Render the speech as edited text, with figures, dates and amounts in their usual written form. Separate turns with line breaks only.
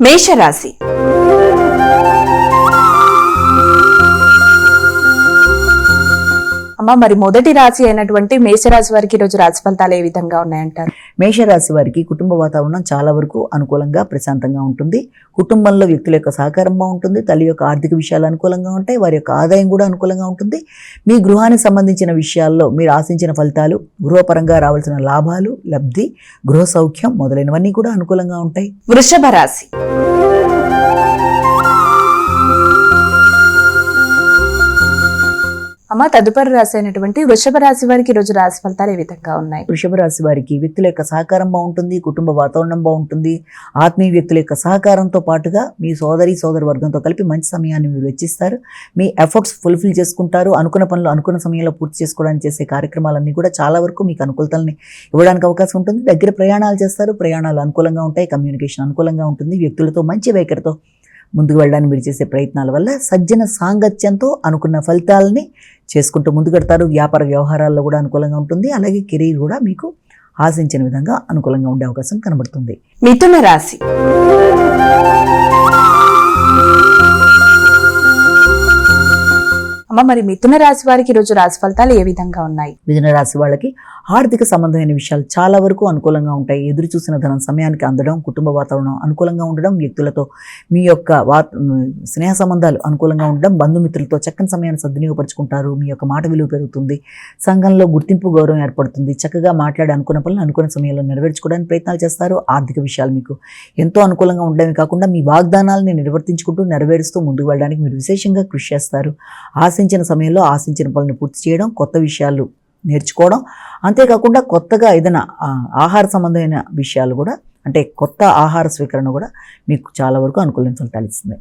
మేషరాశి అమ్మ, మరి మొదటి రాశి అయినటువంటి మేషరాశి వారికి ఈరోజు రాశి ఫలితాలు ఏ విధంగా ఉన్నాయంటారు?
మేషరాశి వారికి కుటుంబ వాతావరణం చాలా వరకు అనుకూలంగా ప్రశాంతంగా ఉంటుంది. కుటుంబంలో వ్యక్తుల యొక్క సహకారం బాగుంటుంది. తల్లి యొక్క ఆర్థిక విషయాలు అనుకూలంగా ఉంటాయి. వారి యొక్క ఆదాయం కూడా అనుకూలంగా ఉంటుంది. మీ గృహానికి సంబంధించిన విషయాల్లో మీరు ఆశించిన ఫలితాలు, గృహపరంగా రావాల్సిన లాభాలు, లబ్ధి, గృహ సౌఖ్యం మొదలైనవన్నీ కూడా అనుకూలంగా ఉంటాయి.
వృషభ రాశి అమ్మ, తదుపరి రాశి అయినటువంటి వృషభ రాశి వారికి ఈరోజు రాశి ఫలితాలు ఏ విధంగా ఉన్నాయి?
వృషభ రాశి వారికి వ్యక్తుల యొక్క సహకారం బాగుంటుంది. కుటుంబ వాతావరణం బాగుంటుంది. ఆత్మీయ వ్యక్తుల యొక్క సహకారంతో పాటుగా మీ సోదరి వర్గంతో కలిపి మంచి సమయాన్ని మీరు వెచ్చిస్తారు. మీ ఎఫర్ట్స్ ఫుల్ఫిల్ చేసుకుంటారు. అనుకున్న పనులు అనుకున్న సమయంలో పూర్తి చేసుకోవడానికి చేసే కార్యక్రమాలన్నీ కూడా చాలా వరకు మీకు అనుకూలతల్ని ఇవ్వడానికి అవకాశం ఉంటుంది. దగ్గర ప్రయాణాలు చేస్తారు. ప్రయాణాలు అనుకూలంగా ఉంటాయి. కమ్యూనికేషన్ అనుకూలంగా ఉంటుంది. వ్యక్తులతో మంచి వైఖరితో ముందుకు వెళ్ళడానికి మీరు చేసే ప్రయత్నాల వల్ల సజ్జన సాంగత్యంతో అనుకున్న ఫలితాలని చేసుకుంటూ ముందుకు పెడతారు. వ్యాపార వ్యవహారాల్లో కూడా అనుకూలంగా ఉంటుంది. అలాగే కెరీర్ కూడా మీకు ఆశించిన విధంగా అనుకూలంగా ఉండే అవకాశం కనబడుతుంది.
మిథున రాశి అమ్మ, మరి మిథున రాశి వారికి ఈరోజు రాశి ఫలితాలు ఏ విధంగా ఉన్నాయి?
మిథున రాశి వాళ్ళకి ఆర్థిక సంబంధమైన విషయాలు చాలా వరకు అనుకూలంగా ఉంటాయి. ఎదురు చూసిన ధనం సమయానికి అందడం, కుటుంబ వాతావరణం అనుకూలంగా ఉండడం, వ్యక్తులతో మీ యొక్క స్నేహ సంబంధాలు అనుకూలంగా ఉండడం, బంధుమిత్రులతో చక్కని సమయాన్ని సద్వినియోగపరుచుకుంటారు. మీ యొక్క మాట విలువ పెరుగుతుంది. సంఘంలో గుర్తింపు, గౌరవం ఏర్పడుతుంది. చక్కగా మాట్లాడి అనుకున్న పనులు అనుకున్న సమయంలో నెరవేర్చుకోవడానికి ప్రయత్నాలు చేస్తారు. ఆర్థిక విషయాలు మీకు ఎంతో అనుకూలంగా ఉండడమే కాకుండా మీ వాగ్దానాలని నిర్వర్తించుకుంటూ నెరవేరుస్తూ ముందుకు వెళ్ళడానికి మీరు విశేషంగా కృషి చేస్తారు. ఆశించిన సమయంలో ఆశించిన పనులను పూర్తి చేయడం, కొత్త విషయాలు నేర్చుకోవడం, అంతేకాకుండా కొత్తగా ఏదైనా ఆహార సంబంధమైన విషయాలు కూడా, అంటే కొత్త ఆహార స్వీకరణ కూడా మీకు చాలా వరకు అనుకూలించాలి.